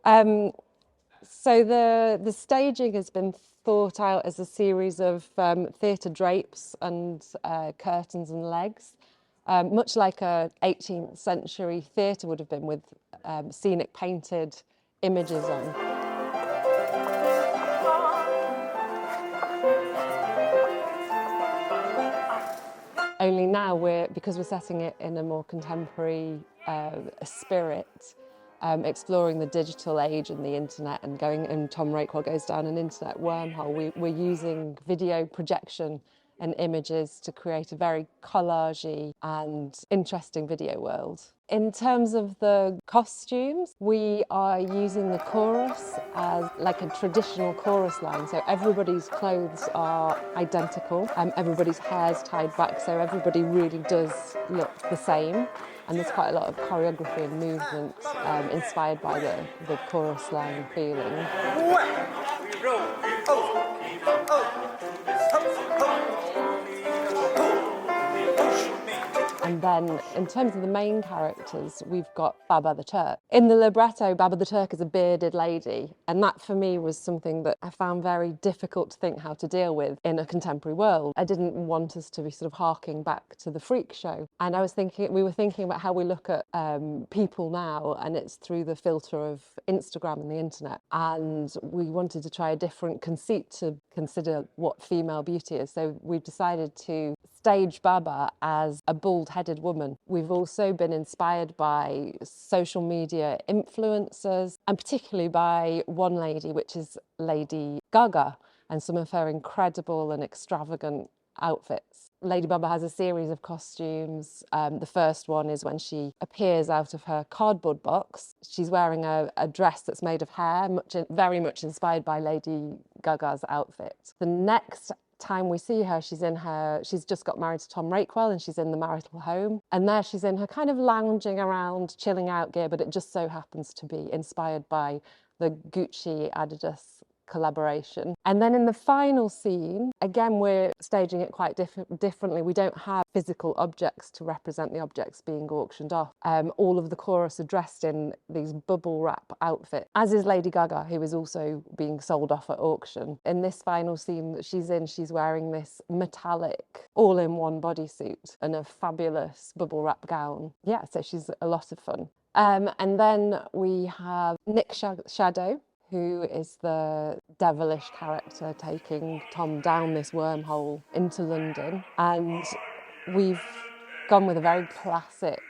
Um, so the staging has been thought out as a series of theatre drapes and curtains and legs, much like a 18th century theatre would have been, with scenic painted images on. Only now, because we're setting it in a more contemporary spirit, exploring the digital age and the internet, and Tom Rakewell goes down an internet wormhole. We're using video projection and images to create a very collagey and interesting video world. In terms of the costumes, we are using the chorus as like a traditional chorus line. So everybody's clothes are identical, everybody's hair's tied back, so everybody really does look the same. And there's quite a lot of choreography and movement inspired by the chorus line feeling. And then, in terms of the main characters, we've got Baba the Turk. In the libretto, Baba the Turk is a bearded lady, and that for me was something that I found very difficult to think how to deal with in a contemporary world. I didn't want us to be sort of harking back to the freak show. And we were thinking about how we look at people now, and it's through the filter of Instagram and the internet. And we wanted to try a different conceit to consider what female beauty is. So we decided to stage Baba as a bald-headed woman. We've also been inspired by social media influencers, and particularly by one lady, which is Lady Gaga, and some of her incredible and extravagant outfits. Lady Baba has a series of costumes. The first one is when she appears out of her cardboard box. She's wearing a dress that's made of hair, very much inspired by Lady Gaga's outfit. The next time we see her, she's just got married to Tom Rakewell, and she's in the marital home. And there she's in her kind of lounging around, chilling out gear, but it just so happens to be inspired by the Gucci Adidas collaboration. And then in the final scene, again, we're staging it quite differently. We don't have physical objects to represent the objects being auctioned off. All of the chorus are dressed in these bubble wrap outfits, as is Lady Gaga, who is also being sold off at auction. In this final scene that she's in, she's wearing this metallic all-in-one bodysuit and a fabulous bubble wrap gown. Yeah, so she's a lot of fun. And then we have Nick Shadow, who is the devilish character taking Tom down this wormhole into London. And we've gone with a very classic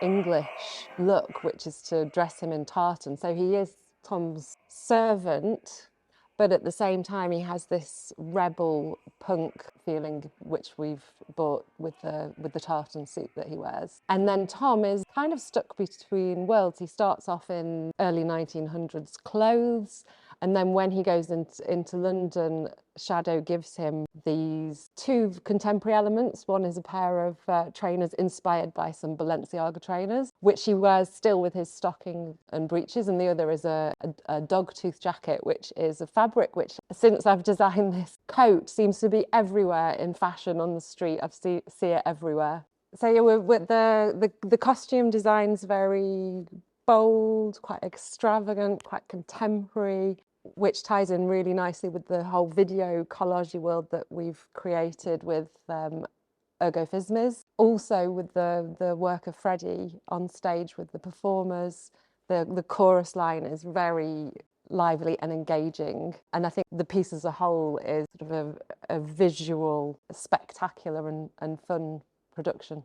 English look, which is to dress him in tartan. So he is Tom's servant, but at the same time he has this rebel punk feeling, which we've bought with the tartan suit that he wears. And then Tom is kind of stuck between worlds. He starts off in early 1900s clothes, and then when he goes into London, Shadow gives him these two contemporary elements. One is a pair of trainers inspired by some Balenciaga trainers, which he wears still with his stocking and breeches, and the other is a dog-tooth jacket, which is a fabric which, since I've designed this coat, seems to be everywhere in fashion on the street. See it everywhere. So yeah, with the costume design's very bold, quite extravagant, quite contemporary, which ties in really nicely with the whole video collagey world that we've created with 𝐓𝐴 Also with the work of Freddie on stage with the performers. The chorus line is very lively and engaging, and I think the piece as a whole is sort of a visual, spectacular and fun production.